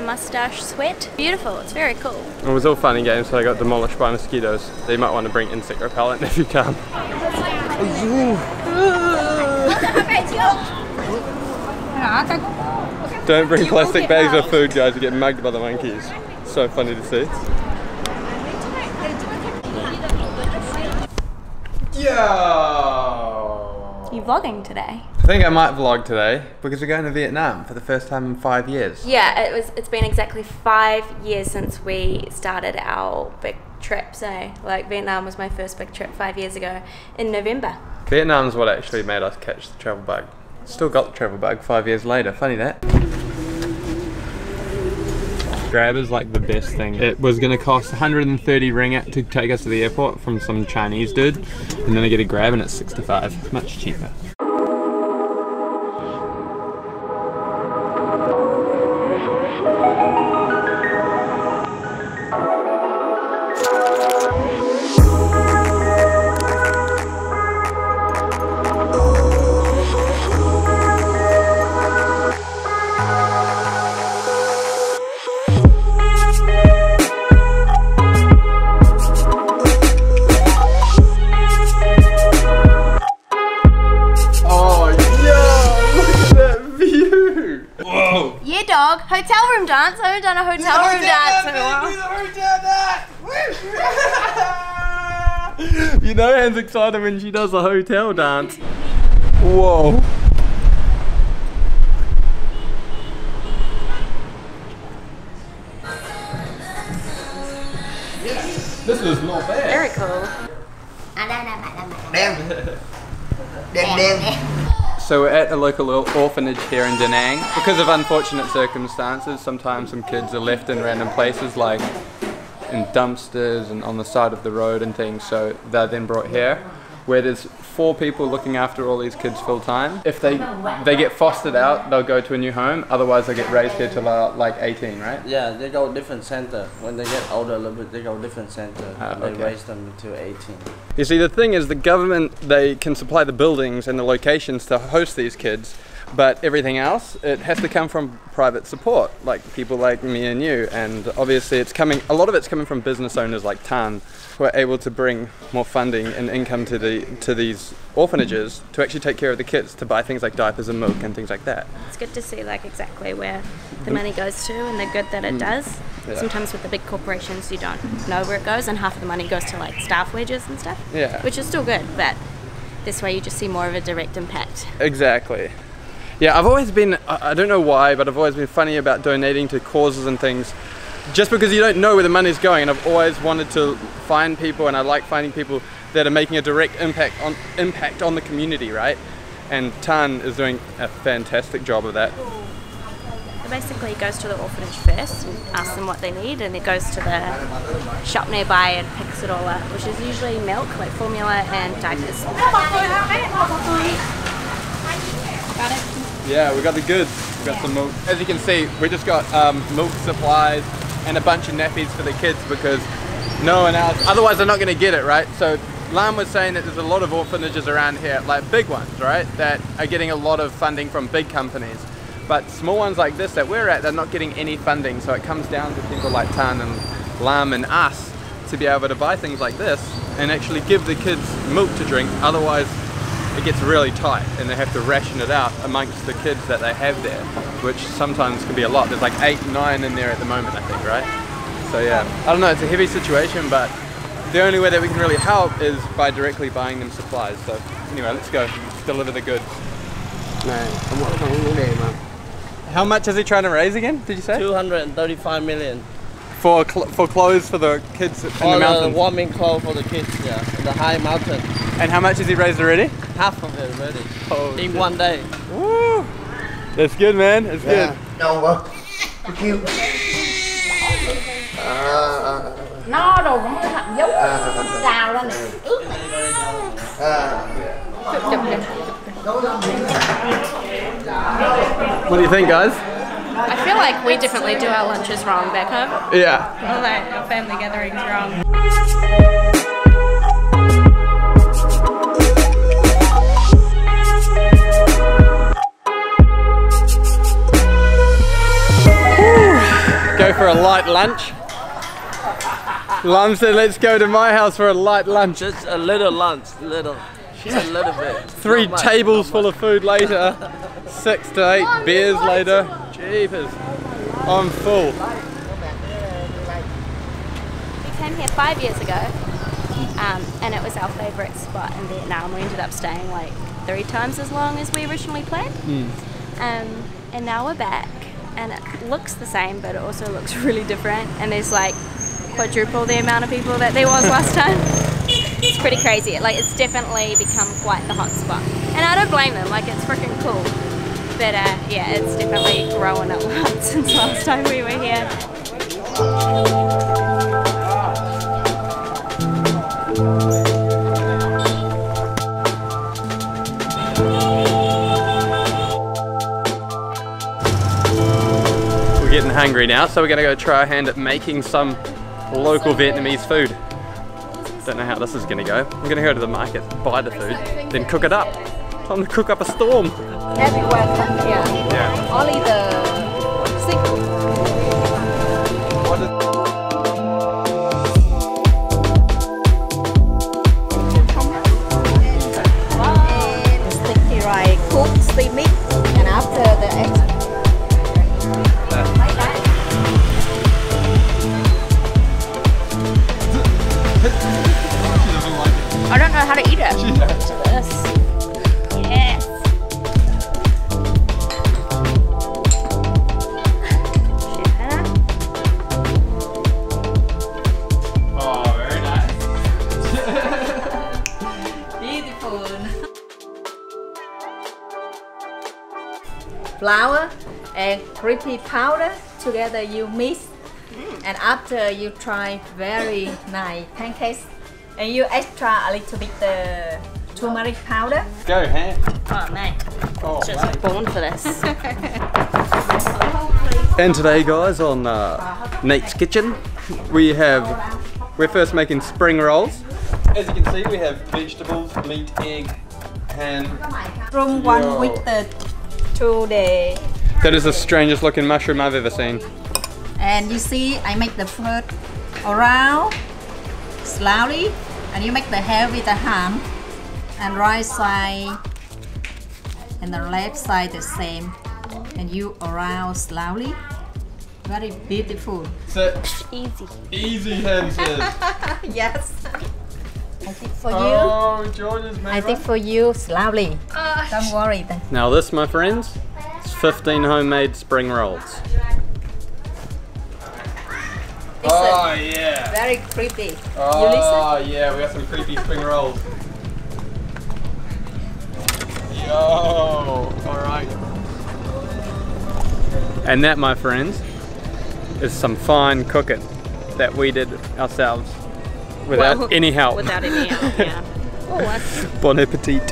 mustache sweat. Beautiful, it's very cool. It was all fun and games, so I got demolished by mosquitoes. So you might want to bring insect repellent if you can. Don't bring plastic bags of food, guys, you get mugged by the monkeys. So funny to see. Yo! You vlogging today? I think I might vlog today because we're going to Vietnam for the first time in 5 years. Yeah, it's been exactly 5 years since we started our big trip. So like Vietnam was my first big trip 5 years ago in November. Vietnam's what actually made us catch the travel bug. Still got the travel bug 5 years later, funny that. Grab is like the best thing. It was going to cost 130 ringgit to take us to the airport from some Chinese dude, and then I get a Grab and it's 65, much cheaper. Yeah, dog. Hotel room dance. I haven't done a hotel room dance in a while. You know Anne's excited when she does a hotel dance. Whoa. This is not bad. Very cool. So we're at a local orphanage here in Da Nang. Because of unfortunate circumstances, sometimes some kids are left in random places like in dumpsters and on the side of the road and things, so they're then brought here, where there's 4 people looking after all these kids full time. If they get fostered out, they'll go to a new home, otherwise they get raised here till like 18, right? Yeah, they go different center. When they get older a little bit, they go different center. They raise them to 18. You see, the thing is, the government, they can supply the buildings and the locations to host these kids, but everything else, it has to come from private support, like people like me and you, and obviously it's coming, a lot of it's coming from business owners like Tan, who are able to bring more funding and income to these orphanages to actually take care of the kids, to buy things like diapers and milk and things like that. It's good to see like exactly where the money goes to and the good that it does. Yeah. Sometimes with the big corporations you don't know where it goes, and half of the money goes to like staff wages and stuff, which is still good, but this way you just see more of a direct impact. Exactly. Yeah, I've always been, I don't know why, but I've always been funny about donating to causes and things, just because you don't know where the money's going, and I've always wanted to find people, and I like finding people that are making a direct impact on the community, right? And Tan is doing a fantastic job of that. It basically goes to the orphanage first and asks them what they need, and it goes to the shop nearby and picks it all up, which is usually milk, like formula and diapers. Got it? Yeah, we got the goods. We got some milk. As you can see, we just got milk supplies and a bunch of nappies for the kids because no one else, otherwise they're not going to get it, right? So Lam was saying that there's a lot of orphanages around here, like big ones, right, that are getting a lot of funding from big companies. But small ones like this that we're at, they're not getting any funding, so it comes down to people like Tan and Lam and us to be able to buy things like this and actually give the kids milk to drink, otherwise it gets really tight and they have to ration it out amongst the kids that they have there, which sometimes can be a lot. There's like 8, 9 in there at the moment, I think, right? So yeah, I don't know, it's a heavy situation, but the only way that we can really help is by directly buying them supplies. So anyway, let's go, deliver the goods. How much is he trying to raise again, did you say? 235 million. For clothes for the kids in the mountains? Warming clothes for the kids, yeah, in the high mountain. And how much has he raised already? Half of it already. Oh, in one day. Woo! That's good, man. That's good. No, cute. No đồ cũng thật giống xào lên này. What do you think, guys? I feel like we definitely do our lunches wrong back home. Yeah. Or like our family gatherings wrong. for a light lunch. Lam said, let's go to my house for a light lunch. Just a little lunch, just a little bit. 3 tables full of food later, 6 to 8 beers later. Jeepers, I'm full. We came here 5 years ago, and it was our favourite spot in Vietnam. We ended up staying like 3 times as long as we originally planned. And now we're back, and it looks the same, but it also looks really different. And there's like quadruple the amount of people that there was last time. It's pretty crazy. Like, it's definitely become quite the hot spot, and I don't blame them. Like, it's freaking cool. But yeah, it's definitely grown a lot since last time we were here. We're getting hungry now, so we're gonna go try our hand at making some local Vietnamese food. Don't know how this is gonna go. I'm gonna go to the market, buy the food, then cook it up. Time to cook up a storm. Everywhere come here. Yeah. Only the sick. The sticky rice cooked, steam it, and after the eggs. I don't know how to eat it. Yes. Yes. Oh, very nice. Beautiful. Flour and creepy powder together you mix, and after you try very nice pancakes, and you extra a little bit turmeric powder. Go, hand. Oh man, Oh, just wow. born for this. And today, guys, on Nate's Kitchen, we're first making spring rolls. As you can see, we have vegetables, meat, egg, ham. From 1 week to 2 days. That is the strangest looking mushroom I've ever seen. And you see, I make the fruit around slowly, and you make the hair with the ham, and right side and the left side the same, and you around slowly. Very beautiful. So, Easy. easy, ham says. Yes. I think for you. Oh, George's made I think for you slowly. Don't worry. Now this, my friends, is 15 homemade spring rolls. Oh yeah. Very creepy. Oh yeah, we got some creepy spring rolls. Yo, alright. And that, my friends, is some fine cooking that we did ourselves without any help. Without any help, yeah. Oh, Bon appetit.